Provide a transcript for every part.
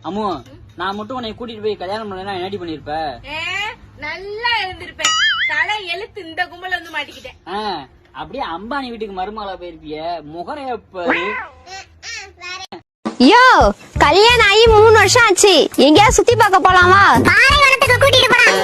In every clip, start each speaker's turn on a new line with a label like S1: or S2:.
S1: அம்மு, நான் மட்டும் உன்னை கூட்டிட்டு போய் கல்யாணம் பண்ணா என்னடி பண்ணிருப்ப?
S2: நல்லா இருந்திருப்பேன். தலை எழுத்து இந்த கும்பல வந்து மாட்டிக்கிட்டேன்.
S1: அப்படியே அம்பானி வீட்டுக்கு மருமகளா போயிருப்பிய. முகரையப்ப
S3: யோ, கல்யாணம் ஆகி 3 வருஷம் ஆச்சு. எங்கேயாவது சுத்தி பார்க்க போலாமா? பாலைவனத்துக்கு கூட்டிட்டு போறேன்.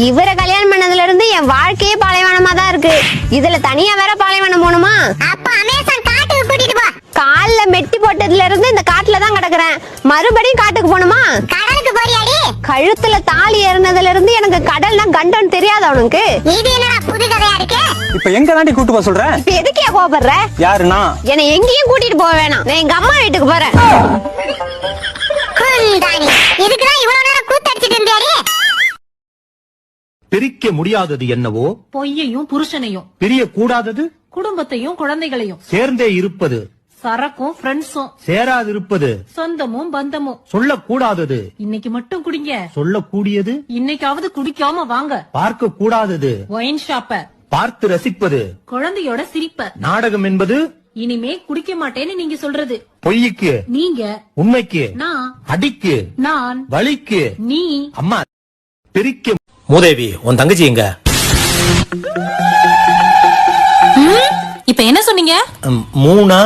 S3: இவரை கல்யாணம் பண்ணதுல இருந்து என் வாழ்க்கையே பாலைவனமா தான் இருக்கு. இதுல தனியா வேற பாலைவனம் போகணுமா? அப்ப அமேசான் காட்டுக்கு கூட்டிட்டு போ. கால்ல மெட்டி போட்டதுல இருந்து இந்த காட்டுல தான் கிடக்குறேன். மறுபடியும் காட்டுக்கு போகணுமா? கடலுக்கு போறியாடி? கழுத்துல தாலி ஏறினதுல இருந்து எனக்கு கடல்னா கண்டோன்னு தெரியாத உனக்கு. இது என்னடா புது கதையா இருக்கு?
S4: இப்ப எங்க தாண்டி கூட்டு போக சொல்ற?
S3: இப்ப எதுக்கே கோபப்படுற?
S4: யாருன்னா?
S3: என்னை எங்கேயும் கூட்டிட்டு போக வேணாம். நான் எங்க அம்மா வீட்டுக்கு போறேன். இதுக்குதான் இவ்வளவு நேரம் கூத்தடிச்சிட்டு இருந்தாரு.
S5: பிரிக்க முடியாதது என்னவோ
S6: பொய்யையும் புருஷனையும்,
S5: பிரிய கூடாதது
S6: குடும்பத்தையும் குழந்தைகளையும்,
S5: சேர்ந்தே இருப்பது
S6: சரக்கும் ஃப்ரெண்ட்ஸும்,
S5: சேராதிருப்பது
S6: சொந்தமும் பந்தமும்.
S5: சொல்லக்கூடாதது
S6: இன்னைக்கு மட்டும் குடிங்க,
S5: சொல்லக்கூடியது
S6: இன்னைக்காவது குடிக்காம வாங்க.
S5: பார்க்க கூடாதது
S6: ஒயின் ஷாப்ப,
S5: பார்த்து ரசிப்பது
S6: குழந்தையோட சிரிப்ப.
S5: நாடகம் என்பது
S6: இனிமே குடிக்க மாட்டேன்னு நீங்க சொல்றது.
S5: பொய்க்கு
S6: நீங்க,
S5: உண்மைக்கு
S6: நான்,
S5: அடிக்கு
S6: நான்,
S5: வலிக்கு
S6: நீ.
S5: அம்மா பிரிக்க. மூதேவி, உன் தங்கச்சி எங்க?
S6: இப்ப என்ன சொன்னீங்க?
S5: மூணா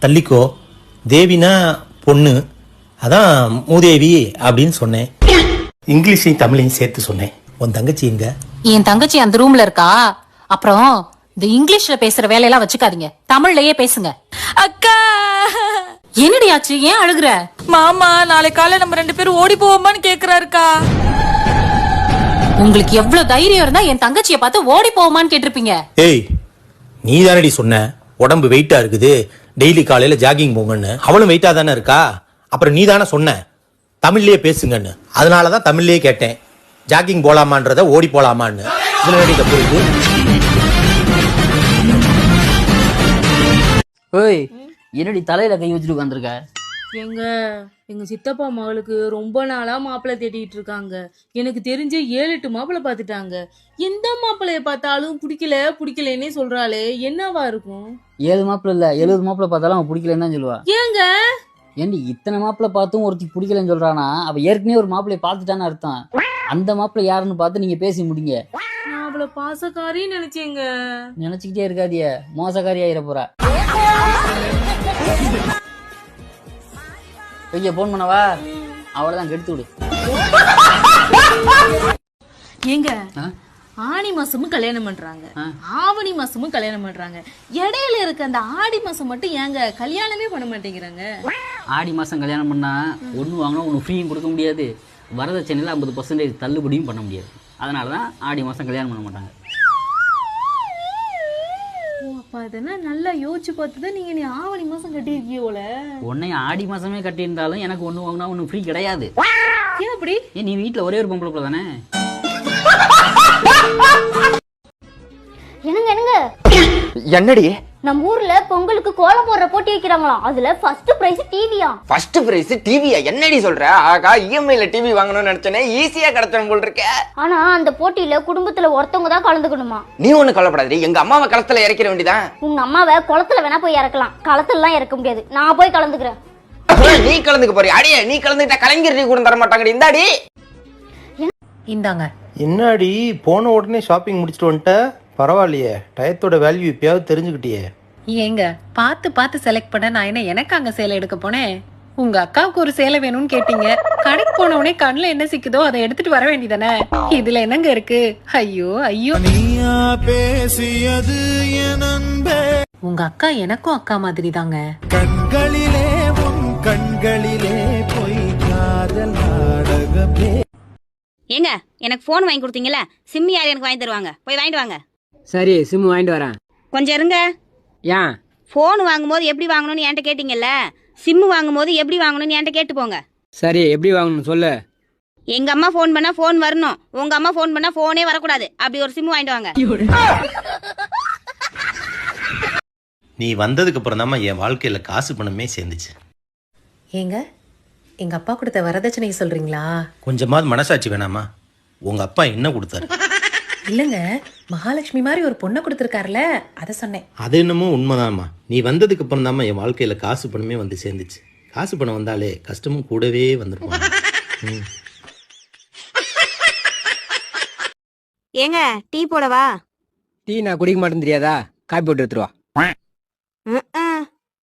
S5: தள்ளிக்கோ, தேவினா பொண்ணு, அதான் மூதேவி அப்படின்னு சொன்னேன். இங்கிலீஷையும் தமிழையும் சேர்த்து சொன்னேன். உன் தங்கச்சி எங்க?
S6: என் தங்கச்சி அந்த ரூம்ல இருக்கா. அப்புறம் இந்த இங்கிலீஷ்ல பேசுற வேலையெல்லாம் வச்சுக்காதீங்க, தமிழ்லயே பேசுங்க.
S2: அக்கா,
S6: என்னடி ஆச்சு? ஏன் அழுகுற?
S2: மாமா நாளை காலை நம்ம 2 பேரும் ஓடி போவோமான்னு கேக்குறாருக்கா.
S6: உங்களுக்கு எவ்வளவு தைரியம் இருந்தா என் தங்கச்சியை பார்த்து ஓடி போவோமான்னு கேட்டிருப்பீங்க.
S5: ஏய், நீ தானடி சொன்ன உடம்பு வெயிட்டா இருக்குது, டெய்லி காலையில ஜாகிங் போங்கன்னு. அவளும் வெயிட்டா தானே இருக்கா. அப்புறம் நீ தானே சொன்ன தமிழ்லயே பேசுங்கன்னு. அதனாலதான் தமிழ்லயே கேட்டேன், ஜாகிங் போலாமான்றத ஓடி போலாமான்னு. இதுல புரியுது.
S1: ஓய், என்னடி தலையில கை வச்சுட்டு உட்காந்துருக்க?
S2: எங்க சித்தப்பா மகளுக்கு ரொம்ப நாளா மாப்பிள்ளை தேடிட்டு இருக்காங்க. எனக்கு தெரிஞ்சு 7-8 மாப்பிள்ளை பாத்துட்டாங்க. எந்த மாப்பிள்ளைய பார்த்தாலும் பிடிக்கலன்னே சொல்றாளே, என்னவா இருக்கும்?
S1: 7 மாப்பிள்ள இல்ல, 70 மாப்பிள்ள பார்த்தாலும் அவன் பிடிக்கலன்னு தான் சொல்லுவா.
S2: ஏங்க
S1: ஏண்டி இத்தனை மாப்பிள்ள பார்த்தும் ஒருத்தி பிடிக்கலன்னு சொல்றானா? அவ ஏற்கனவே ஒரு மாப்பிள்ளைய பார்த்துட்டான்னு அர்த்தம். அந்த மாப்பிள்ள யாருன்னு பார்த்து நீங்க பேசி முடிங்க.
S2: நான் அவளை பாசக்காரின்னு நினைச்சேங்க.
S1: நினைச்சுக்கிட்டே இருக்காதிய, மோசக்காரி ஆயிர போறா. ஐயா போன் பண்ணவா? அவளதான் கெடுத்து விடு.
S2: ஏங்க ஆனி மாசமும் கல்யாணம் பண்றாங்க, ஆவணி மாசமும் கல்யாணம் பண்றாங்க. இடையில இருக்க அந்த ஆடி மாசம் மட்டும் ஏங்க கல்யாணமே பண்ண மாட்டேங்கிறாங்க?
S1: ஆடி மாசம் கல்யாணம் பண்ணா ஒண்ணு வாங்கினா ஒண்ணு ஃப்ரீயும் கொடுக்க முடியாது, வரதட்சணையில 50% தள்ளுபடியும் பண்ண முடியாது. அதனாலதான் ஆடி மாசம் கல்யாணம் பண்ண மாட்டாங்க.
S2: அப்ப அதென்ன நல்லா யோசிச்சு பார்த்துதான் நீங்க நீ ஆவணி மாசம் கட்டியிருக்கீங்கள.
S1: உன்னை ஆடி மாசமே கட்டியிருந்தாலும் எனக்கு ஒண்ணு வாங்கினா ஒண்ணு ஃப்ரீ கிடையாது.
S2: ஏன் அப்படி?
S1: ஏன் நீ வீட்டுல ஒரே ஒரு பொம்பளை பிள்ளை தானே?
S7: என்னடி?
S3: நம்ம ஊர்ல பொங்கலுக்கு கோலம் போடுற போட்டி வைக்கிறாங்களாம். அதுல ஃபர்ஸ்ட் பிரைஸ் டிவியா?
S7: ஃபர்ஸ்ட் பிரைஸ் டிவியா? என்னடி சொல்ற? ஆகா, இஎம்ஐல டிவி வாங்கணும்னு நினைச்சனே, ஈஸியா கிடைச்சணும் போல் இருக்க.
S3: ஆனா அந்த போட்டியில குடும்பத்துல ஒருத்தவங்க தான் கலந்துக்கணுமா?
S7: நீ ஒண்ணு கவலைப்படாதடி, எங்க அம்மாவை களத்துல இறக்கிற வேண்டியதான்.
S3: உங்க அம்மாவை குளத்துல வேணா போய் இறக்கலாம், களத்துல எல்லாம் இறக்க முடியாது. நான் போய் கலந்துக்கிறேன்.
S7: நீ கலந்துக்க போறியா? அடியே, நீ கலந்துக்கிட்டா கலைஞர் நீ கூட தர மாட்டாங்கடி. இந்தாடி.
S6: இந்தாங்க.
S5: என்னடி போன உடனே ஷாப்பிங் முடிச்சுட்டு வந்துட்ட? பரவாயில்லையே, டயத்தோட வேல்யூ இப்பயாவது தெரிஞ்சுக்கிட்டியே.
S6: ஏங்க பார்த்து செலக்ட் பண்ண நான் என்ன எனக்கு அங்க சேலை எடுக்க போனேன்? உங்க அக்காவுக்கு ஒரு சேலை வேணும்னு கேட்டீங்க. கடைக்கு போன உடனே கண்ணுல என்ன சிக்குதோ அதை எடுத்துட்டு வர வேண்டியதானே. இதுல என்னங்க இருக்கு? ஐயோ ஐயோ, உங்க அக்கா எனக்கும் அக்கா மாதிரி தாங்க.
S5: கண்களிலே உன் கண்களிலே போய் காதல் நாடகமே.
S8: ஏங்க எனக்கு போன் வாங்கி கொடுத்தீங்கல்ல, சிம் யார் எனக்கு வாங்கி தருவாங்க? போய் வாங்கிட்டு வாங்க.
S1: சரி, சிம் வாங்கிட்டு வரேன்.
S8: கொஞ்சம் இருங்க.
S1: ஏன்?
S8: போன் வாங்கும்போது எப்படி வாங்கணும்னு என்கிட்ட கேட்டீங்கல்ல, சிம் வாங்கும்போது எப்படி வாங்கணும்னு என்கிட்ட கேட்டு போங்க.
S1: சரி, எப்படி வாங்கணும் சொல்லு.
S8: எங்க அம்மா போன் பண்ணா போன் வரணும், உங்க அம்மா போன் பண்ணா போனே வரக்கூடாது. அப்படி ஒரு சிம் வாங்கிட்டு வாங்க.
S5: நீ வந்ததுக்கு அப்புறம் தான் என் வாழ்க்கையில காசு பணமே சேர்ந்துச்சு.
S6: ஏங்க எங்க அப்பா கொடுத்த வரதட்சணை சொல்றீங்களா?
S5: கொஞ்சமாவது மனசாட்சி வேணாமா? உங்க அப்பா என்ன கொடுத்தாரு?
S6: இல்லங்க, மகாலட்சுமி மாதிரி ஒரு பொண்ணை கொடுத்துருக்காருல, அதை சொன்னேன்.
S5: அது என்னமோ உண்மைதாம்மா. நீ வந்ததுக்கு அப்புறம் தான் என் வாழ்க்கையில காசு பணமே வந்து சேர்ந்துச்சு. காசு பணம் வந்தாலே கஷ்டமும் கூடவே வந்துருப்பாங்க.
S8: ஏங்க டீ போடவா?
S9: டீ நான் குடிக்க மாட்டேன்னு தெரியாதா? காப்பி போட்டு எடுத்துருவா.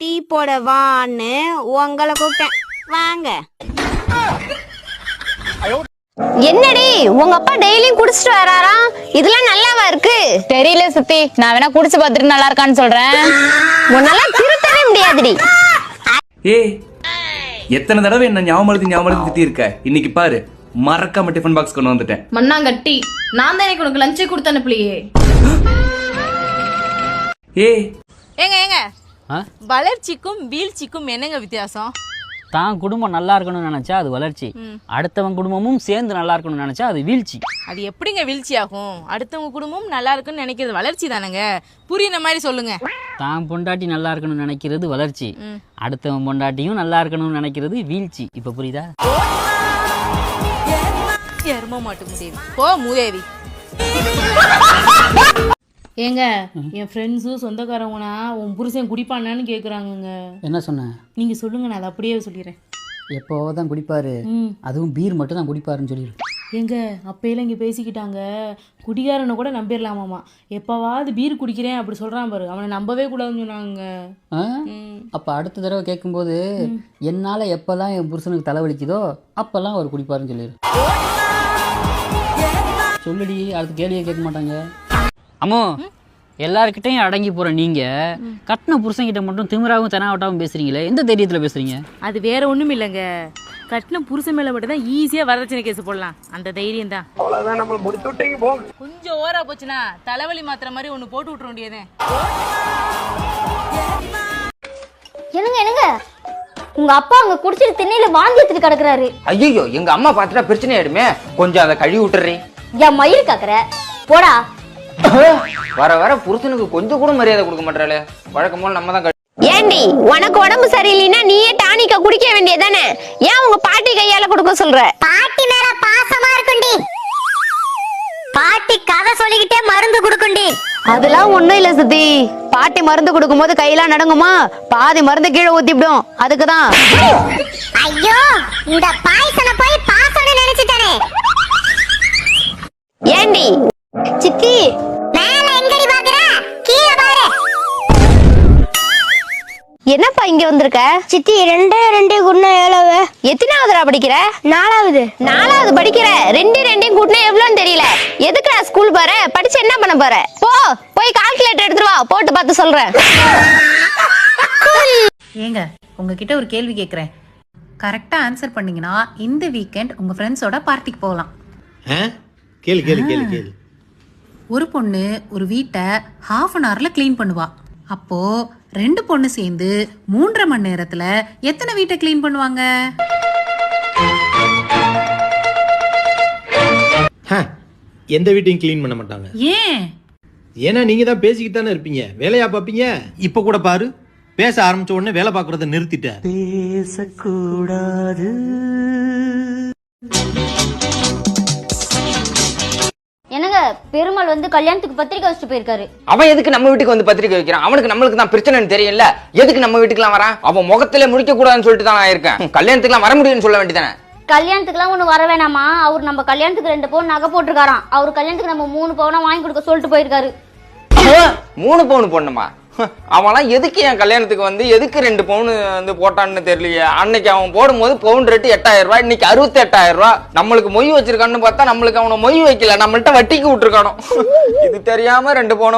S8: டீ போடவான்னு உங்களை கூப்பிட்டேன், வாங்க.
S3: என்னடி உங்க அப்பா டெய்லியும் குடிச்சிட்டு வராராம், இதெல்லாம் நல்லாவா இருக்கு?
S10: தெரியல சித்தி, நான் வேணா குடிச்சு பார்த்துட்டு நல்லா இருக்கான்னு சொல்றேன்.
S3: உன்னால திருத்தவே முடியாதுடி.
S11: ஏய், எத்தனை தடவை என்ன ஞாபகம் திட்டி இருக்க? இன்னைக்கு பாரு, மறக்காம டிஃபன் பாக்ஸ் கொண்டு வந்துட்டேன்.
S10: மண்ணாங்கட்டி, நான் தான் எனக்கு உனக்கு லஞ்சே கொடுத்து அனுப்பலையே.
S11: ஏய்
S2: ஏங்க வளர்ச்சிக்கும் வீழ்ச்சிக்கும் என்னங்க வித்தியாசம்?
S1: தான் குடும்பம் நல்லா இருக்கணும்னு நினைச்சா அது வளர்ச்சி, அடுத்தவன் குடும்பமும் சேர்ந்து நல்லா இருக்கணும்னு நினைச்சா அது வீழ்ச்சி.
S2: அது எப்படிங்க வீழ்ச்சி ஆகும்? அடுத்தவங்க குடும்பம் நல்லா இருக்குன்னு நினைக்கிறது வளர்ச்சி தானங்க. புரியுற மாதிரி சொல்லுங்க.
S1: தான் பொண்டாட்டி நல்லா இருக்கணும்னு நினைக்கிறது வளர்ச்சி, அடுத்தவன் பொண்டாட்டியும் நல்லா இருக்கணும்னு நினைக்கிறது வீழ்ச்சி. இப்ப புரியுதா?
S2: எரும மாட்டு மூதேவி, போ மூதேவி. ஏங்க என் ஃப்ரெண்ட்ஸும் சொந்தக்காரவங்கனா உன் புருஷன் குடிப்பானான்னு கேக்குறாங்கங்க.
S1: என்ன சொன்ன?
S2: நீங்க சொல்லுங்க, நான் அதை அப்படியே சொல்லிடுறேன்.
S1: எப்போ தான் குடிப்பாரு, அதுவும் பீர் மட்டும் தான் குடிப்பாருன்னு சொல்லிடு.
S2: ஏங்க அப்பையில இங்க பேசிக்கிட்டாங்க, குடிகாரனை கூட நம்பிடலாமாமா. எப்பவாவது பீர் குடிக்கிறேன் அப்படி சொல்றான் பாரு, அவனை நம்பவே கூடாதுன்னு சொன்னாங்க.
S1: அப்ப அடுத்த தடவை கேட்கும்போது என்னால எப்பெல்லாம் என் புருஷனுக்கு தலைவலிக்குதோ அப்பெல்லாம் அவர் குடிப்பாருன்னு சொல்லிடு. சொல்லுடி, அடுத்த கேள்வியை கேட்க மாட்டாங்க. அம்மோ, எல்லார்கிட்டையும் அடங்கி போற நீங்க கட்டின புருஷன்கிட்ட மட்டும் திமிராவும் தெனாவட்டாவும் பேசுறீங்களே, எந்த தைரியத்துல பேசுறீங்க?
S2: அது வேற ஒண்ணும் இல்லைங்க, கட்டின புருஷன் மேல மட்டும் தான் ஈஸியா வரதட்சணை கேஸ் போடலாம், அந்த தைரியம் தான். கொஞ்சம் ஓரா போச்சுன்னா தலைவலி மாத்திர மாதிரி ஒண்ணு போட்டு விட்டுற வேண்டியதே.
S3: என்னங்க உங்க அப்பா அங்க குடிச்சிட்டு திண்ணையில வாந்தி எடுத்துட்டு கிடக்குறாரு.
S7: ஐயோ, எங்க அம்மா பாத்துட்டா பிரச்சனை ஆயிடுமே, கொஞ்சம் அதை கழுவி விட்டுறீ.
S3: என் மயில் காக்குற போடா.
S7: வர வர புருஷனுக்கு கொஞ்சம் கூட மரியாதை கொடுக்க மாட்டாளே. வழக்கம் போல நம்ம தான்.
S3: ஏண்டி உனக்கு உடம்பு சரியில்லைன்னா நீயே டானிக்க குடிக்க வேண்டியதானே, ஏன் உங்க பாட்டி கையால கொடுக்க சொல்ற? பாட்டி மேல பாசமா இருக்குண்டி, பாட்டி கதை சொல்லிக்கிட்டே மருந்து கொடுக்குண்டி. அதெல்லாம் ஒண்ணும் இல்ல சித்தி, பாட்டி மருந்து கொடுக்கும் போது கையெல்லாம் நடுங்குமா, பாதி மருந்து கீழே ஊத்திவிடும், அதுக்குதான். ஐயோ, இந்த பாய்சனை போய் பாசனை நினைச்சிட்டானே. ஏண்டி சித்தி மேல எங்கடி பாக்குற, கீழே பாரு. என்னப்பா இங்க வந்திருக்க? சித்தி 2 கூட்டினா எவ்வளவு? எத்தனாவதுடா படிக்கிற? 4வது படிக்கிற. 2 கூட்டினா எவ்வளவுன்னு தெரியல. எதுக்குடா ஸ்கூல் போற? படிச்சு என்ன பண்ண போற? போய் கால்குலேட்டர் எடுத்துட்டு வா, போட்டு பார்த்து சொல்றேன்.
S6: ஏங்க உங்ககிட்ட ஒரு கேள்வி கேட்குறேன், கரெக்டா ஆன்சர் பண்ணீங்கன்னா இந்த வீக்கெண்ட் உங்க ஃப்ரெண்ட்ஸோட பார்ட்டிக்கு போகலாம்.
S5: கேளு கேளு கேளு கேளு.
S6: ஒரு பொண்ணு ஒரு வீட்டை ½ அன் ஹவர்ல கிளீன் பண்ணுவா. அப்போ 2 பொண்ணு சேர்ந்து 3.5 மணி நேரத்துல எத்தனை வீட்டை கிளீன் பண்ணுவாங்க?
S5: எந்த வீட்டையும் கிளீன் பண்ண மாட்டாங்க.
S6: ஏன்?
S5: ஏன்னா நீங்க தான் பேசிக்கிட்டு தானே இருப்பீங்க, வேலையா பாப்பீங்க. இப்ப கூட பாரு, பேச ஆரம்பிச்ச உடனே வேலை பாக்குறத நிறுத்திட்ட. பேசக்கூடாது.
S3: என்னங்க பெருமாள் வந்து கல்யாணத்துக்கு பத்திரிக்கை வச்சுட்டு போயிருக்காரு.
S7: அவன் எதுக்கு நம்ம வீட்டுக்கு வந்து பத்திரிக்கை வைக்கிறான்? அவனுக்கு நம்மளுக்கு தான் பிரச்சனைன்னு தெரியல, எதுக்கு நம்ம வீட்டுக்குலாம் வரான்? அவன் முகத்துல முடிக்க கூடாதுன்னு சொல்லிட்டு தான் நான் இருக்கேன். கல்யாணத்துக்குலாம் வர முடியும்னு சொல்ல வேண்டியதானே.
S3: கல்யாணத்துக்குலாம் ஒண்ணு வர வேணாமா, அவர் நம்ம கல்யாணத்துக்கு 2 பவுன் நகை போட்டிருக்காராம். அவர் கல்யாணத்துக்கு நம்ம 3 பவுனா வாங்கி கொடுக்க சொல்லிட்டு போயிருக்காரு.
S7: 3 பவுன் பொண்ணுமா? அவன்லாம் எதுக்கு என் கல்யாணத்துக்கு வந்து எதுக்கு 2 பவுன் வந்து போட்டான்னு தெரியலையே. அன்னைக்கு அவன் போடும்போது பவுன் ரேட்டு 8000 ரூபாய், இன்னைக்கு 68,000 ரூபாய். நம்மளுக்கு மொய் வச்சிருக்கான்னு பார்த்தா நம்மளுக்கு அவனை மொய் வைக்கல, நம்மள்ட்ட வட்டிக்கு விட்டுருக்கானோ. இது தெரியாம 2 பவுன்